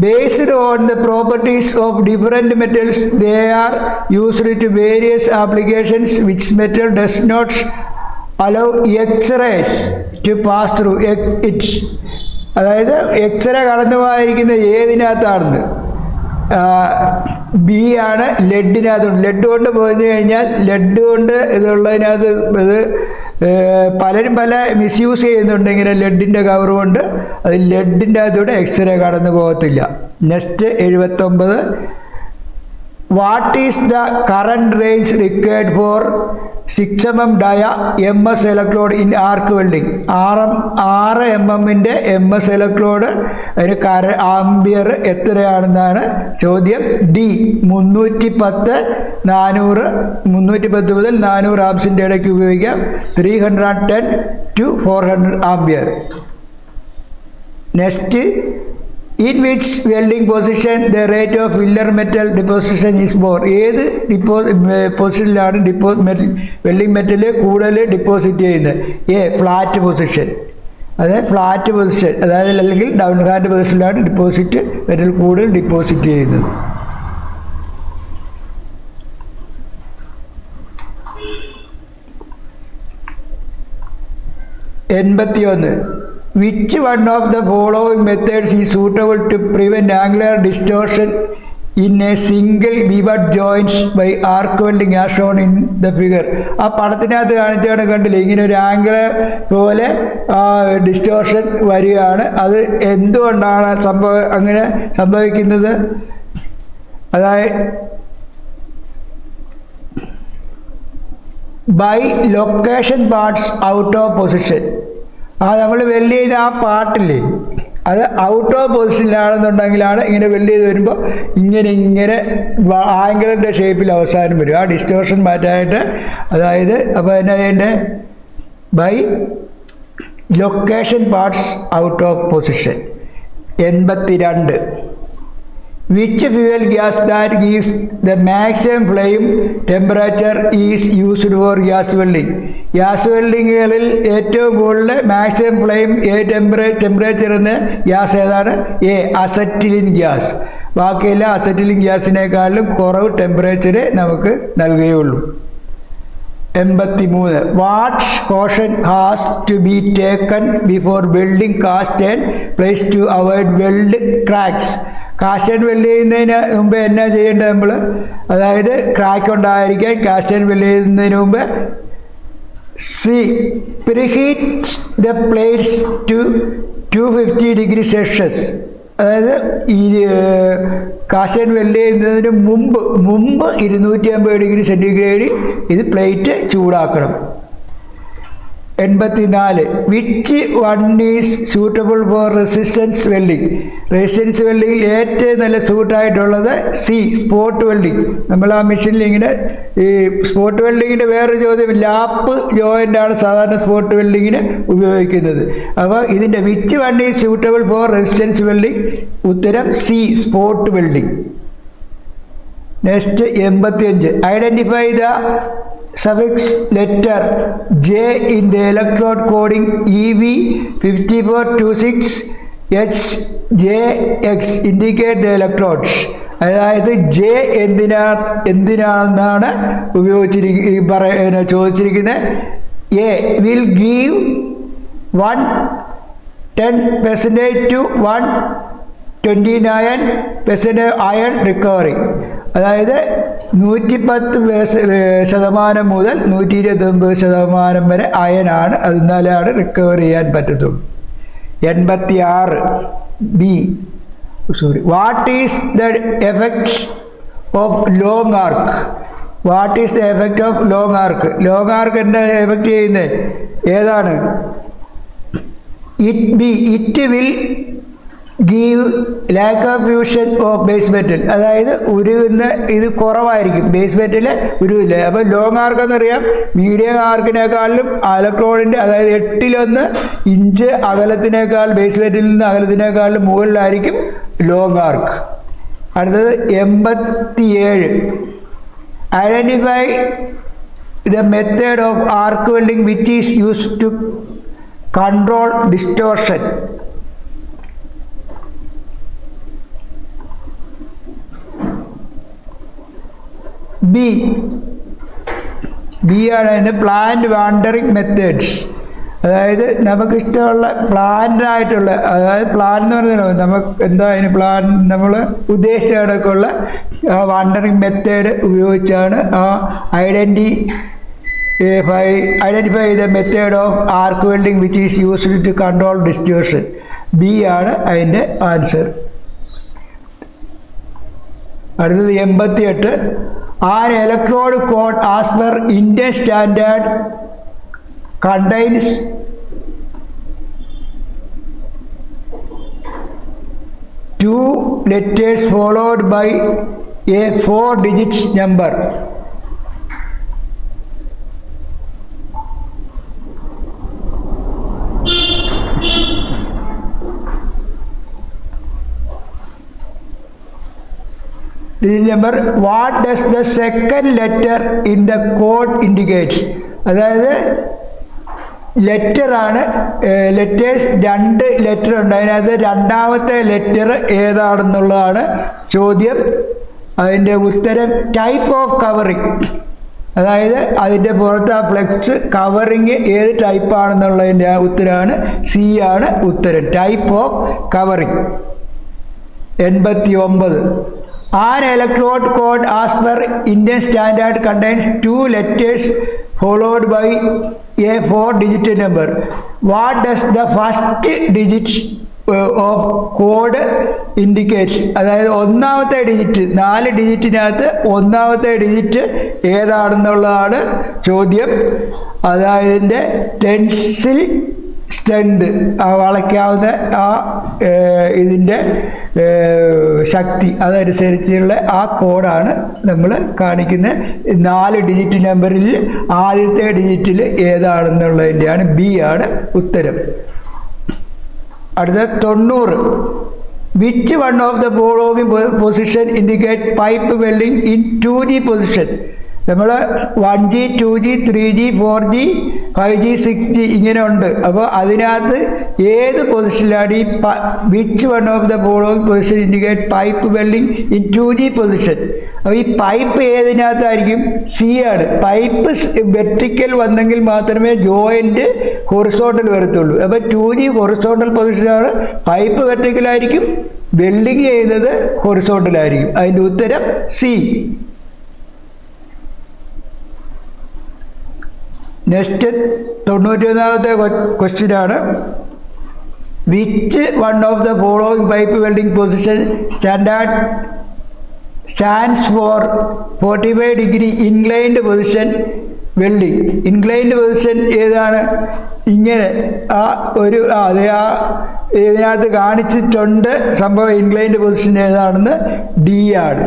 Based on the properties of different metals, they are used to various applications. Which metal does not allow X-rays to pass through it? അതായത് x-ray കടന്നു പോയിരിക്കുന്ന ഏതിനകത്താണെന്ന്. B ആണ് ലെഡിനകത്തുണ്ട്. Lead കൊണ്ട് പോയി കഴിഞ്ഞാൽ ലെഡ് കൊണ്ട് ഇതുള്ളതിനകത്ത് ഇത് പലരും പല മിസ്യൂസ് ചെയ്യുന്നുണ്ട്. ഇങ്ങനെ ലെഡിൻ്റെ കവർ കൊണ്ട് അത് ലെഡിൻ്റെ അകത്തൂടെ എക്സ്റേ കടന്നു പോകത്തില്ല. Next 79. What is the current range required for 6 mm ഡയ MS electrode in arc welding? 6 mm MS electrode അതിന് ആംബിയർ എത്രയാണെന്നാണ് ചോദ്യം. ഡി 310 മുതൽ 400 ആംസിൻ്റെ ഇടയ്ക്ക് ഉപയോഗിക്കാം. 310 to 400 ampere. Next, in which welding position the rate of filler metal deposition is more? ഏത് പൊസിഷനിലാണ് welding metal കൂടുതൽ deposit ചെയ്യുന്നത്? Flat position. അതായത് flat position, അതായത് അല്ലെങ്കിൽ ഡൗൺ ഹാൻഡ് പൊസിഷനിലാണ് മെറ്റൽ കൂടുതൽ ഡിപ്പോസിറ്റ് ചെയ്യുന്നത്. 81. Which one of the following methods is suitable to prevent angular distortion in a single pivot joints by arc welding as shown in the figure? ആ പടത്തിനകത്ത് കാണിച്ചാണ്, കണ്ടില്ലേ, ഇങ്ങനെ ഒരു angular പോലെ ഡിസ്റ്റോർഷൻ വരികയാണ്. അത് എന്തുകൊണ്ടാണ് അങ്ങനെ സംഭവിക്കുന്നത്? അതായത് by location parts out of position. നമ്മൾ വെൽഡ് ചെയ്ത ആ പാർട്ടില്ലേ, അത് ഔട്ട് ഓഫ് പൊസിഷനിലാണെന്നുണ്ടെങ്കിലാണ് ഇങ്ങനെ വെൽഡ് ചെയ്ത് വരുമ്പോൾ ഇങ്ങനെ ആംഗിളിൻ്റെ ഷേപ്പിൽ അവസാനം വരും. ആ ഡിസ്റ്റോർഷൻ മാറ്റാനായിട്ട്. അതായത് അപ്പോൾ അതിൻ്റെ by location parts out of position. 82. Which fuel gas that gives the maximum flame temperature is used for gas welding? Gas വെൽഡിങ്ങുകളിൽ ഏറ്റവും കൂടുതൽ മാക്സിമം ഫ്ലെയിം ടെമ്പറേച്ചറിന് ഗ്യാസ് ഏതാണ്? Acetylene gas. ബാക്കിയെല്ലാം അസറ്റിലിൻ ഗ്യാസിനേക്കാളും കുറവ് ടെമ്പറേച്ചറ് നമുക്ക് നൽകുകയുള്ളൂ. 83. What caution has to be taken before welding cast and place to avoid weld cracks? Cast and weld ചെയ്യുന്നതിന് മുമ്പ് എന്നാ ചെയ്യേണ്ടത് നമ്മൾ? അതായത് ക്രാക്ക് ഉണ്ടായിരിക്കാൻ കാസ്റ്റ് ആൻഡ് വെൽഡ് ചെയ്യുന്നതിന് മുമ്പ് preheat the plates to 250 degree Celsius. അതായത് ഈ കാസ്റ്റ് ആൻഡ് വെൽഡ് ചെയ്യുന്നതിന് മുമ്പ് 250 ഡിഗ്രി സെൻറ്റിഗ്രേഡിൽ ഇത് പ്ലേറ്റ് ചൂടാക്കണം. 84. Which one is suitable for resistance welding? Resistance വെൽഡിങ്ങിൽ ഏറ്റവും നല്ല സൂട്ടായിട്ടുള്ളത് സ്പോട്ട് വെൽഡിങ്. നമ്മൾ ആ മെഷീനിൽ ഇങ്ങനെ ഈ സ്പോട്ട് വെൽഡിങ്ങിൻ്റെ വേറൊരു ചോദ്യം, ലാപ്പ് ജോയിൻ്റാണ് സാധാരണ സ്പോട്ട് വെൽഡിങ്ങിന് ഉപയോഗിക്കുന്നത്. അപ്പോൾ ഇതിൻ്റെ which one is suitable for resistance welding? ഉത്തരം spot welding. Next 85. Identify the suffix letter J in the electrode coding EV5426HJX indicate the electrodes. അതായത് ജെ എന്തിനാണെന്നാണ് ചോദിച്ചിരിക്കുന്നത്. Will give 110% to 129% iron recovery. അതായത് 110% മുതൽ 129% വരെ അയനാണ്, എന്നാലാണ് റിക്കവർ ചെയ്യാൻ പറ്റത്തുള്ളൂ. 86 B. What is the effect of long arc? What is the effect of long arc? Long arc എന്താ effect ചെയ്യുന്നത്? ഏതാണ്? It will give lack of fusion of base metal. അതായത് ഉരുകുന്ന ഇത് കുറവായിരിക്കും, ബേസ് മെറ്റൽ ഉരുവില്ല. അപ്പോൾ ലോങ് ആർക്ക് എന്നറിയാം, മീഡിയം ആർക്കിനേക്കാളും ഇലക്ട്രോണിൻ്റെ അതായത് 8 ഇഞ്ച് അകലത്തിനേക്കാൾ, ബേസ് മെറ്റലിൽ നിന്ന് അകലത്തിനേക്കാളും മുകളിലായിരിക്കും ലോങ് ആർക്ക്. അടുത്തത് 87. Identify the method of arc welding which is used to control distortion. B ആണ് അതിൻ്റെ പ്ലാന്റ് വാണ്ടറിങ് മെത്തേഡ്സ്. അതായത് നമുക്കിഷ്ടമുള്ള പ്ലാന്റായിട്ടുള്ള, അതായത് പ്ലാൻ എന്ന് പറഞ്ഞാൽ നമുക്ക് എന്താ അതിന് പ്ലാൻ നമ്മൾ ഉദ്ദേശിച്ച കണക്കുള്ള വാണ്ടറിങ് മെത്തേഡ് ഉപയോഗിച്ചാണ് identify the method of arc welding which is used to control distortion. B ആണ് അതിൻ്റെ ആൻസർ. അടുത്തത് 88. An electrode code as per Indian standard contains 2 letters followed by a 4-digit number. Digit number. What does the second letter in the code indicate? അതായത് ലെറ്ററാണ്, letters 2 letter ഉണ്ട്, അതിനകത്ത് രണ്ടാമത്തെ letter ഏതാണെന്നുള്ളതാണ് ചോദ്യം. അതിൻ്റെ ഉത്തരം ടൈപ്പ് ഓഫ് കവറിങ്. അതായത് അതിൻ്റെ പുറത്ത് ആ ഫ്ലെക്സ് കവറിങ് ഏത് ടൈപ്പാണെന്നുള്ളതിൻ്റെ ഉത്തരമാണ് സി ആണ് ഉത്തരം, type of covering. 89. An electrode code as per Indian standard contains 2 letters followed by a 4-digit number. What does the first digit of code indicates? അതായത് ഒന്നാമത്തെ ഡിജിറ്റ്, 4 ഡിജിറ്റിനകത്ത് ഒന്നാമത്തെ ഡിജിറ്റ് ഏതാണെന്നുള്ളതാണ് ചോദ്യം. അതായത് ഇതിൻ്റെ ടെൻസിൽ സ്ട്രെങ്ത്, വളയ്ക്കാവുന്ന ആ ഇതിൻ്റെ ശക്തി അതനുസരിച്ചുള്ള ആ കോഡാണ് നമ്മൾ കാണിക്കുന്നത്. 4 ഡിജിറ്റ് നമ്പറിൽ ആദ്യത്തെ ഡിജിറ്റിൽ ഏതാണെന്നുള്ളതിൻ്റെയാണ് ബി ആണ് ഉത്തരം. അടുത്ത 90. Which one of the following position indicate pipe welding in 2G position? നമ്മൾ 1G 2G 3G 4G 5G 6G ഇങ്ങനെ ഉണ്ട്. അപ്പോൾ അതിനകത്ത് ഏത് പൊസിഷനിലാണ് ഈ which one of the following position indicate pipe welding in 2G position? അപ്പോൾ ഈ പൈപ്പ് ഏതിനകത്തായിരിക്കും? സി ആണ്. പൈപ്പ് വെർട്ടിക്കൽ വന്നെങ്കിൽ മാത്രമേ ജോയിൻറ്റ് ഹൊറിസോണ്ടൽ വരത്തുള്ളൂ. അപ്പോൾ 2G ഹൊറിസോണ്ടൽ പൊസിഷനാണ്, പൈപ്പ് വെർട്ടിക്കലായിരിക്കും, വെൽഡിങ് ചെയ്യുന്നത് ഹൊറിസോണ്ടലായിരിക്കും. അതിൻ്റെ ഉത്തരം സി. നെക്സ്റ്റ് 91ാമത്തെ ക്വസ്റ്റ്യനാണ്. Which one of the following pipe welding position stands for 45 degree inclined position welding? Inclined position ഏതാണ്? ഇങ്ങനെ ആ ഒരു അതെ ആ ഇതിനകത്ത് കാണിച്ചിട്ടുണ്ട് സംഭവം. ഇൻക്ലൈൻഡ് പൊസിഷൻ ഏതാണെന്ന് ഡി ആണ്,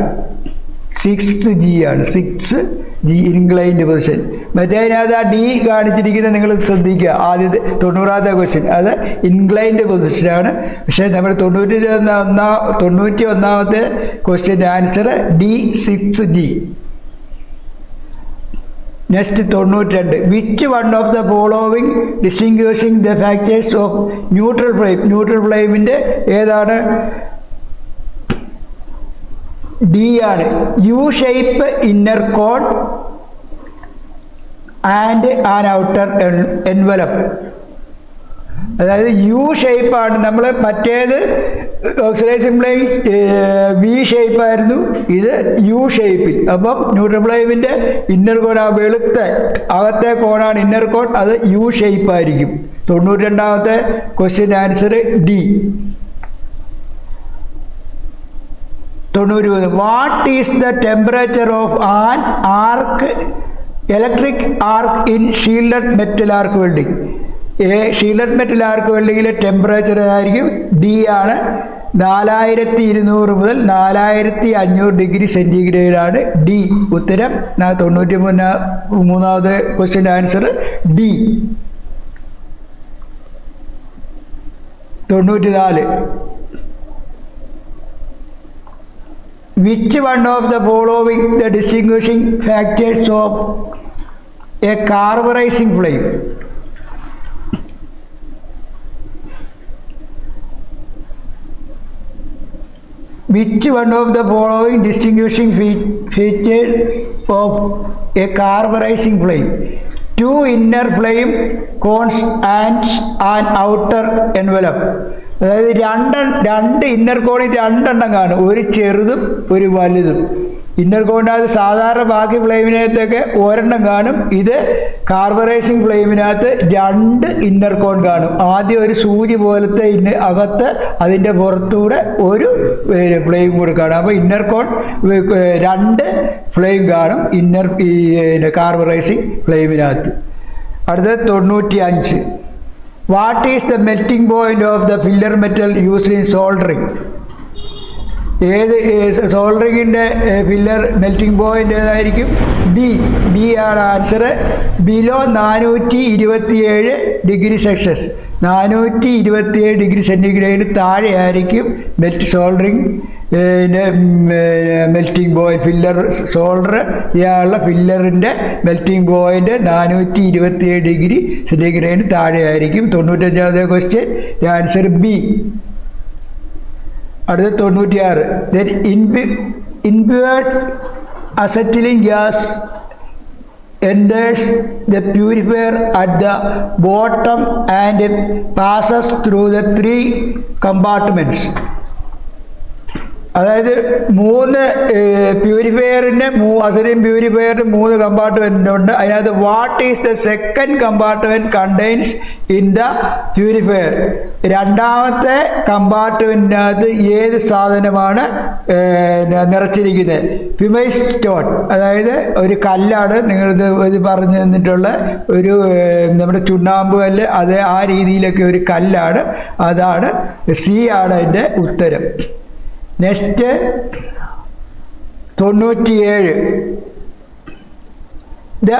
6G ആണ്, 6G ഇൻക്ലൈൻഡ് പൊസിഷൻ. മറ്റേ അതിനകത്ത് ആ ഡി കാണിച്ചിരിക്കുന്നത് നിങ്ങൾ ശ്രദ്ധിക്കുക. ആദ്യത്തെ 90ാമത്തെ ക്വസ്റ്റ്യൻ അത് ഇൻക്ലൈൻഡ് പൊസിഷനാണ്. പക്ഷേ നമ്മൾ 91ാമത്തെ ക്വസ്റ്റ്യൻ്റെ answer D, 6G. Next 92. Which one of the following distinguishing the factors of neutral flame? Neutral ഫ്ലെയിമിൻ്റെ ഏതാണ്? ഡി ആണ്. U shape inner cone and an outer envelope. അതായത് യു ഷേപ്പാണ്. നമ്മൾ മറ്റേത് ഓക്സിഡൈസിങ് ഫ്ലെയിം വി ഷേപ്പായിരുന്നു, ഇത് യു ഷേപ്പിൽ. അപ്പം ന്യൂട്രൽ ഫ്ലെയിമിൻ്റെ ഇന്നർ കോൺ, ആ വെളുത്ത അകത്തെ കോണാണ് ഇന്നർ കോൺ, അത് യു ഷേപ്പായിരിക്കും. 92ാമത്തെ question answer D. 93. What is the temperature of an arc electric arc in shielded metal arc welding? Shielded metal arc വെൽഡിങ്ങിലെ ടെമ്പറേച്ചർ ആയിരിക്കും ഡി ആണ്. 4200 മുതൽ 4500 ഡിഗ്രി സെൻറ്റിഗ്രേഡാണ് ഡി. ഉത്തരം 93ാമത് question answer D. 94. Which one of the following the distinguishing factors of a carburizing flame? Which one of the following distinguishing features of a carburizing flame? 2 inner flame cones and an outer envelope. അതായത് രണ്ട് inner കോണിൽ 2 എണ്ണം കാണും, ഒരു ചെറുതും ഒരു വലുതും. Inner കോണിനകത്ത് സാധാരണ ബാക്കി ഫ്ലെയിമിനകത്തൊക്കെ ഒരെണ്ണം കാണും. ഇത് കാർബറൈസിങ് ഫ്ലെയിമിനകത്ത് 2 ഇന്നർ കോൺ കാണും. ആദ്യം ഒരു സൂചി പോലത്തെ അകത്ത്, അതിൻ്റെ പുറത്തൂടെ ഒരു ഫ്ലെയിം കൂടെ കാണും. അപ്പോൾ ഇന്നർ കോൺ 2 ഫ്ലെയിം കാണും ഇന്നർ കാർബറൈസിങ് ഫ്ലെയിമിനകത്ത്. അടുത്തത് 95. What is the melting point of the filler metal used in soldering? ഏത് സോൾഡറിങ്ങിൻ്റെ ഫില്ലർ മെൽറ്റിംഗ് പോയിന്റ് ഏതായിരിക്കും? ബി ആണ് answer. Below 427 degree Celsius, 427 degree centigrade താഴെയായിരിക്കും soldering melting point. Filler solder ചെയ്യാനുള്ള ഫില്ലറിൻ്റെ മെൽറ്റിംഗ് പോയിന്റ് 427 ഡിഗ്രി സെൻറ്റിഗ്രേഡ് താഴെയായിരിക്കും. 95ാമത്തെ question answer B. അടുത്ത 96. Then impure acetylene gas enters the purifier at the bottom and passes through the 3 compartments. അതായത് 3 പ്യൂരിഫയറിൻ്റെ അസറ്റിൻ പ്യൂരിഫയറിന് 3 compartment ഉണ്ട്. അതിനകത്ത് what is the second compartment contains in the purifier? 2ാമത്തെ കമ്പാർട്ട്മെൻറ്റിനകത്ത് ഏത് സാധനമാണ് നിറച്ചിരിക്കുന്നത്? ഫിമൈൽ സ്റ്റോൺ, അതായത് ഒരു കല്ലാണ്. നിങ്ങളിത് പറഞ്ഞു തന്നിട്ടുള്ള ഒരു നമ്മുടെ ചുണ്ണാമ്പ് കല്ല്, അത് ആ രീതിയിലൊക്കെ ഒരു കല്ലാണ്. അതാണ് സി ആണ് അതിൻ്റെ ഉത്തരം. Next 97. The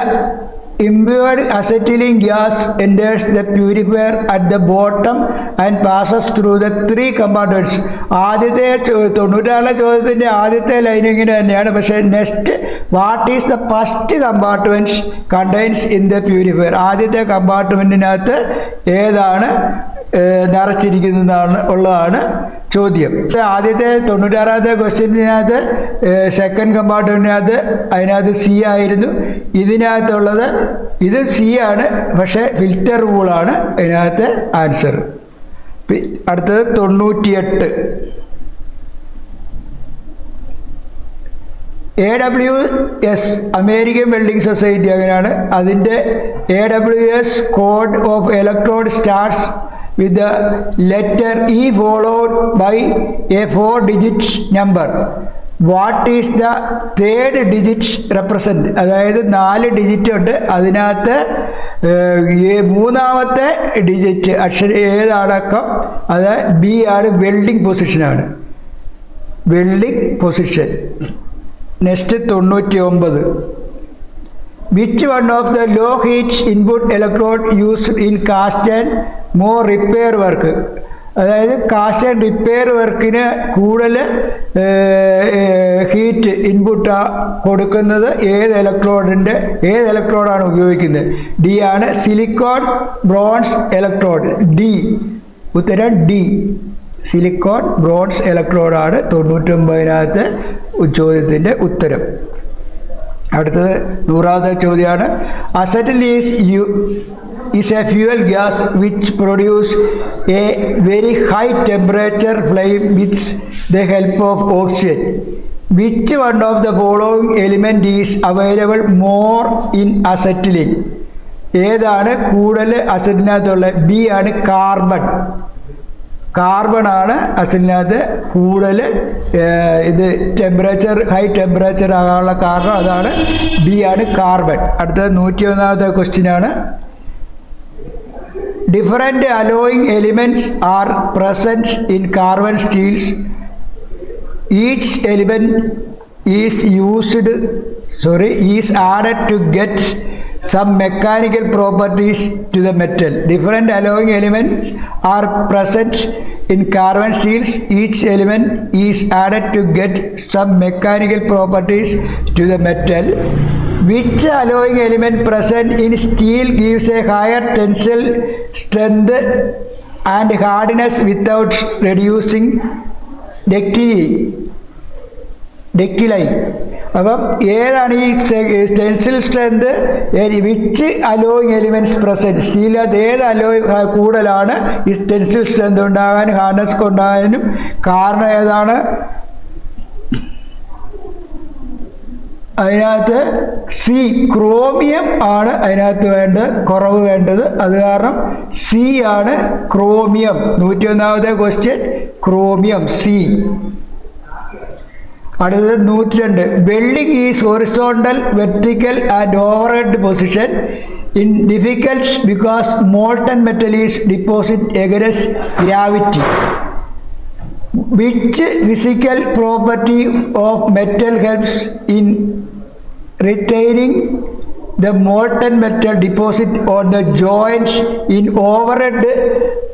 impure acetylene gas enters the purifier at the bottom and passes through the 3 compartments. ആദ്യത്തെ 96ാമത്തെ ചോദ്യത്തിൻ്റെ ആദ്യത്തെ ലൈൻ ഇങ്ങനെ തന്നെയാണ്. പക്ഷേ next what is the first compartments contains in the purifier? ആദ്യത്തെ കമ്പാർട്ട്മെൻറ്റിനകത്ത് ഏതാണ് നിറച്ചിരിക്കുന്നതാണ് ഉള്ളതാണ് ചോദ്യം. ആദ്യത്തെ 96ാമത്തെ ക്വസ്റ്റ്യനകത്ത് സെക്കൻഡ് കമ്പാർട്ട്മെൻറ്റിനകത്ത് അതിനകത്ത് സി ആയിരുന്നു. ഇതിനകത്തുള്ളത് ഇത് സി ആണ്, പക്ഷേ ഫിൽറ്റർ റൂളാണ് ഇതിനകത്ത് ആൻസർ. അടുത്തത് 98. AWS അമേരിക്കൻ വെൽഡിംഗ് സൊസൈറ്റി അങ്ങനെയാണ്. അതിൻ്റെ AWS code of electrode starts with the letter E followed by a 4-digit number. What is the 3rd digit represent? അതായത് 4 ഡിജിറ്റ് ഉണ്ട്. അതിനകത്ത് 3ാമത്തെ ഡിജിറ്റ് അക്ഷരം ഏതടക്കം? അത് ബി ആണ്. വെൽഡിംഗ് പൊസിഷനാണ്, welding position. Next 99. Which one of the low heat input electrode used in cast and more repair work? അതായത് cast and repair വർക്കിന് കൂടുതൽ ഹീറ്റ് ഇൻപുട്ട് കൊടുക്കുന്നത് ഏത് ഇലക്ട്രോഡാണ് ഉപയോഗിക്കുന്നത്? ഡി ആണ്. Silicon bronze electrode. ഡി. ഉത്തരം ഡി. സിലിക്കോൺ ബ്രോൺസ് ഇലക്ട്രോഡാണ് 99ാമത്തെ ചോദ്യത്തിൻ്റെ ഉത്തരം. അടുത്തത് 100ാമത്തെ ചോദ്യമാണ്. Acetylene is is a fuel gas which produces a very high temperature flame with the help of oxygen. Which one of the following element is available more in acetylene? ഏതാണ് കൂടുതൽ അസറ്റിനകത്തുള്ളത്? B ആണ് കാർബൺ. കാർബൺ ആണ് അസറ്റിനകത്ത് കൂടുതൽ ഇത് temperature high temperature ആകാനുള്ള കാരണം. അതാണ് B ആണ് കാർബൺ. അടുത്തത് 101ാമത്തെ ക്വസ്റ്റ്യൻ ആണ്. Different alloying elements are present in carbon steels. Each element is added to get some mechanical properties to the metal. Different alloying elements are present in carbon steels. Each element is added to get some mechanical properties to the metal. Which alloying element present in steel gives a higher tensile strength and hardness without reducing ductili? അപ്പം ഏതാണ് ഈ tensile strength? Which alloying elements present? സ്റ്റീലിനകത്ത് ഏത് alloying കൂടുതലാണ് ഈ tensile strength ഉണ്ടാകാനും hardness ഉണ്ടാകാനും കാരണം ഏതാണ്? അതിനകത്ത് സി, ക്രോമിയം ആണ് അതിനകത്ത് കുറവ് വേണ്ടത്. അത് കാരണം സി ആണ് ക്രോമിയം. 101ാമത്തെ ക്വസ്റ്റ്യൻ ക്രോമിയം, സി. അടുത്തത് 102. Welding is horizontal, vertical and overhead position in difficult because molten metal is deposit against gravity. Which physical property of metal helps in retaining the molten metal deposit on the joints in overhead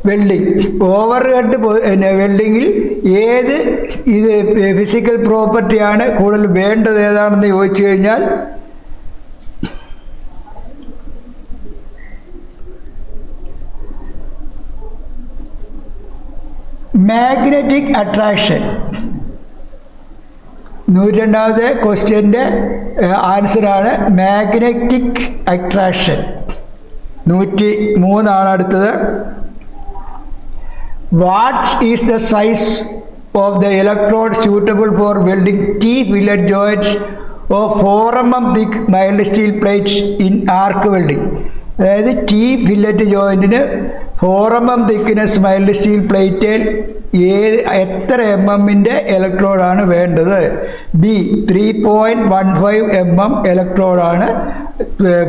welding. Overhead വെൽഡിങ്ങിൽ ഏത് ഇത് physical പ്രോപ്പർട്ടിയാണ് കൂടുതൽ വേണ്ടത് ഏതാണെന്ന് ചോദിച്ചു കഴിഞ്ഞാൽ magnetic attraction. 102ാമത്തെ ക്വസ്റ്റ്യൻ്റെ ആൻസറാണ് മാഗ്നറ്റിക് അട്രാക്ഷൻ. 103 അടുത്തത്. What is the size of the electrode suitable for welding T fillet joints of 4 mm thick mild steel plates in arc welding? അതായത് T ഫില്ലറ്റ് ജോയിൻറ്റിന് 4 mm തിക്നെസ് മൈൽഡ് സ്റ്റീൽ പ്ലേറ്റിൽ എത്ര MM-ൻ്റെ ഇലക്ട്രോഡാണ് വേണ്ടത്? ബി 3.15 mm ഇലക്ട്രോഡാണ്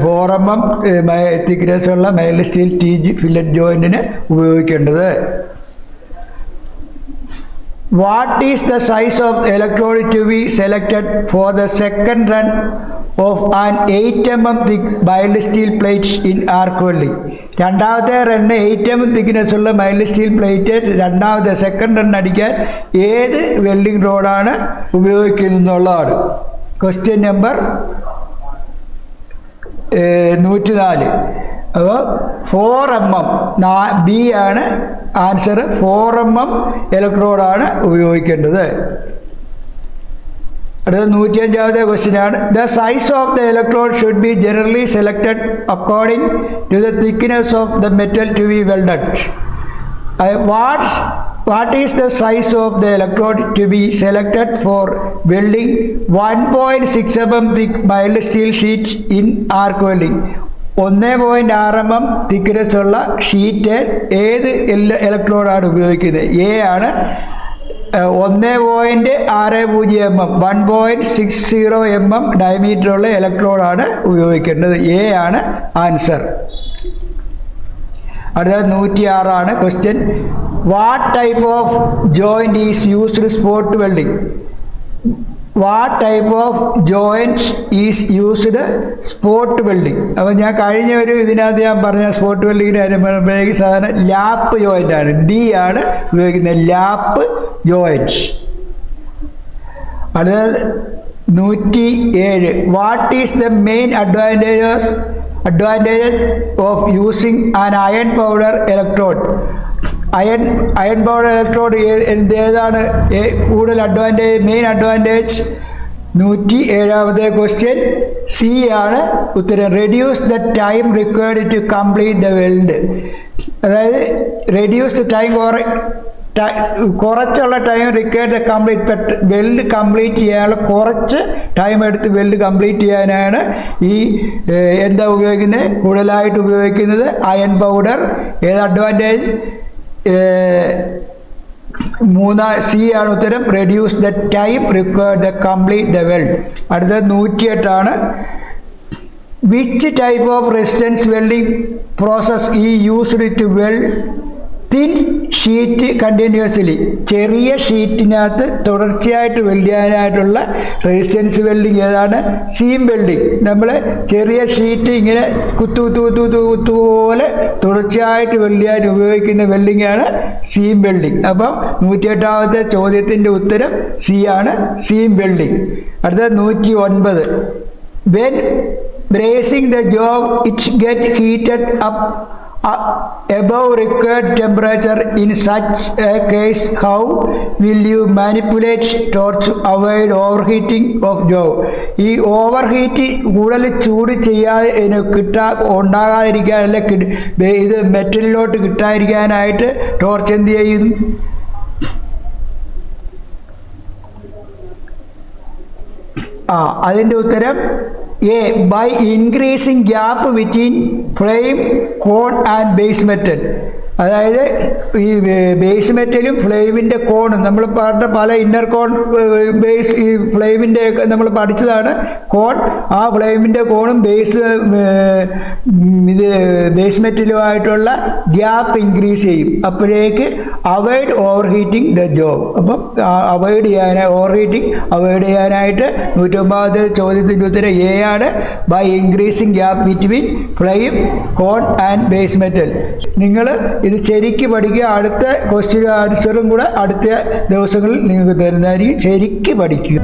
4 mm thickness ഉള്ള mild steel T fillet ജോയിൻറ്റിന് ഉപയോഗിക്കേണ്ടത്. What is the size of electrode to be selected for the second run of an 8 mm thick mild steel plates in arc welding? രണ്ടാമത്തെ റണ്ണ് 8 mm thickness ഉള്ള mild steel plate രണ്ടാമത്തെ second run അടിക്കാൻ ഏത് welding റോഡാണ് ഉപയോഗിക്കുന്നതെന്നുള്ളതാണ്. Question number 104. അപ്പോൾ 4 mm B ആണ് answer. 4 mm ഇലക്ട്രോഡാണ് ഉപയോഗിക്കേണ്ടത്. അടുത്ത 105ാമത്തെ ക്വസ്റ്റ്യൻ ആണ്. The size of the electrode should be generally selected according to the thickness of the metal to be welded. What is the size of the electrode to be selected for welding 1.6 mm thick mild steel sheet in arc welding? 1.6 mm thickness ഉള്ള sheet ഏത് ഇലക്ട്രോഡാണ് ഉപയോഗിക്കുന്നത്? A ആണ് 1.60 mm 1.60 mm ഡയമീറ്ററുള്ള ഇലക്ട്രോഡാണ് ഉപയോഗിക്കേണ്ടത്. A ആണ് answer. അടുത്തത് 106 question. What type of joint is used spot welding? What type of joint is used spot welding? അപ്പോൾ ഞാൻ കഴിഞ്ഞ ഇതിനകത്ത് ഞാൻ പറഞ്ഞ സ്പോട്ട് വെൽഡിങ്ങിൻ്റെ കാര്യം പറയുമ്പോഴേക്ക് സാധാരണ ലാപ്പ് ജോയിൻ്റ് ആണ്. ഡി ആണ് ഉപയോഗിക്കുന്നത്, ലാപ്പ് ജോയിൻറ്റ്സ്. അടുത്തത് 107. What is the main advantage of using an iron powder electrode? Iron powder electrode ഏതാണ് കൂടുതൽ അഡ്വാൻറ്റേജ്, മെയിൻ അഡ്വാൻറ്റേജ്? 107ാമത്തെ ക്വസ്റ്റ്യൻ സി ആണ് ഉത്തരം. Reduce the time required to complete the weld. അതായത് റെഡ്യൂസ് ദ ടൈം കുറച്ചുള്ള time required complete weld complete ചെയ്യാനുള്ള കുറച്ച് time എടുത്ത് വെൽഡ് കംപ്ലീറ്റ് ചെയ്യാനാണ് ഈ എന്താ ഉപയോഗിക്കുന്നത്, കൂടുതലായിട്ട് ഉപയോഗിക്കുന്നത് അയൺ പൗഡർ. ഏത് അഡ്വാൻറ്റേജ്? സി ആണ് ഉത്തരം. Reduce the time required complete the weld. അടുത്തത് 108 which type of resistance welding process is used to weld thin sheet continuously. ചെറിയ ഷീറ്റിനകത്ത് തുടർച്ചയായിട്ട് വെൽഡ് ചെയ്യാനായിട്ടുള്ള റെസിസ്റ്റൻസ് വെൽഡിങ് ഏതാണ്? Seam welding. നമ്മൾ ചെറിയ ഷീറ്റ് ഇങ്ങനെ കുത്തു പോലെ തുടർച്ചയായിട്ട് വെൽഡ് ചെയ്യാൻ ഉപയോഗിക്കുന്ന വെൽഡിങ്ങാണ് സീം വെൽഡിങ്. അപ്പം 108ാമത്തെ ചോദ്യത്തിൻ്റെ ഉത്തരം സി ആണ്, സീം വെൽഡിങ്. അടുത്തത് 109. When brazing the job it get heated up above required temperature. In such a case, how will you manipulate torch to avoid overheating of job? ഈ overheat കൂടുതൽ ചൂട് ചെയ്യാതെ ഉണ്ടാകാതിരിക്കാൻ, അല്ലെ ഇത് മെറ്റലിലോട്ട് കിട്ടാതിരിക്കാനായിട്ട് ടോർച്ച് എന്ത് ചെയ്യും? അതിൻ്റെ ഉത്തരം A, by increasing gap between flame cone and base metal. അതായത് ഈ ബേസ് മെറ്റലും ഫ്ലെയിമിൻ്റെ കോണും നമ്മൾ പറഞ്ഞ പല ഇന്നർ കോൺ ബേസ് ഈ ഫ്ലെയിമിൻ്റെ നമ്മൾ പഠിച്ചതാണ് കോൺ. ആ ഫ്ലെയിമിൻ്റെ കോണും ബേസ് മെറ്റലുമായിട്ടുള്ള ഗ്യാപ്പ് ഇൻക്രീസ് ചെയ്യും. അപ്പോഴേക്ക് avoid overheating the job. അപ്പം ഓവർ ഹീറ്റിംഗ് അവോയ്ഡ് ചെയ്യാനായിട്ട് 109ാമത്തെ ചോദ്യത്തിൻ്റെ ഉത്തരം എ ആണ്, by increasing gap between flame cone and base metal. നിങ്ങൾ ഇത് ശരിക്ക് പഠിക്കുക. അടുത്ത ക്വസ്റ്റ്യൻ ആൻസറും കൂടെ അടുത്ത ദിവസങ്ങളിൽ നിങ്ങൾക്ക് തരുന്നതായിരിക്കും. ശരിക്ക് പഠിക്കുക.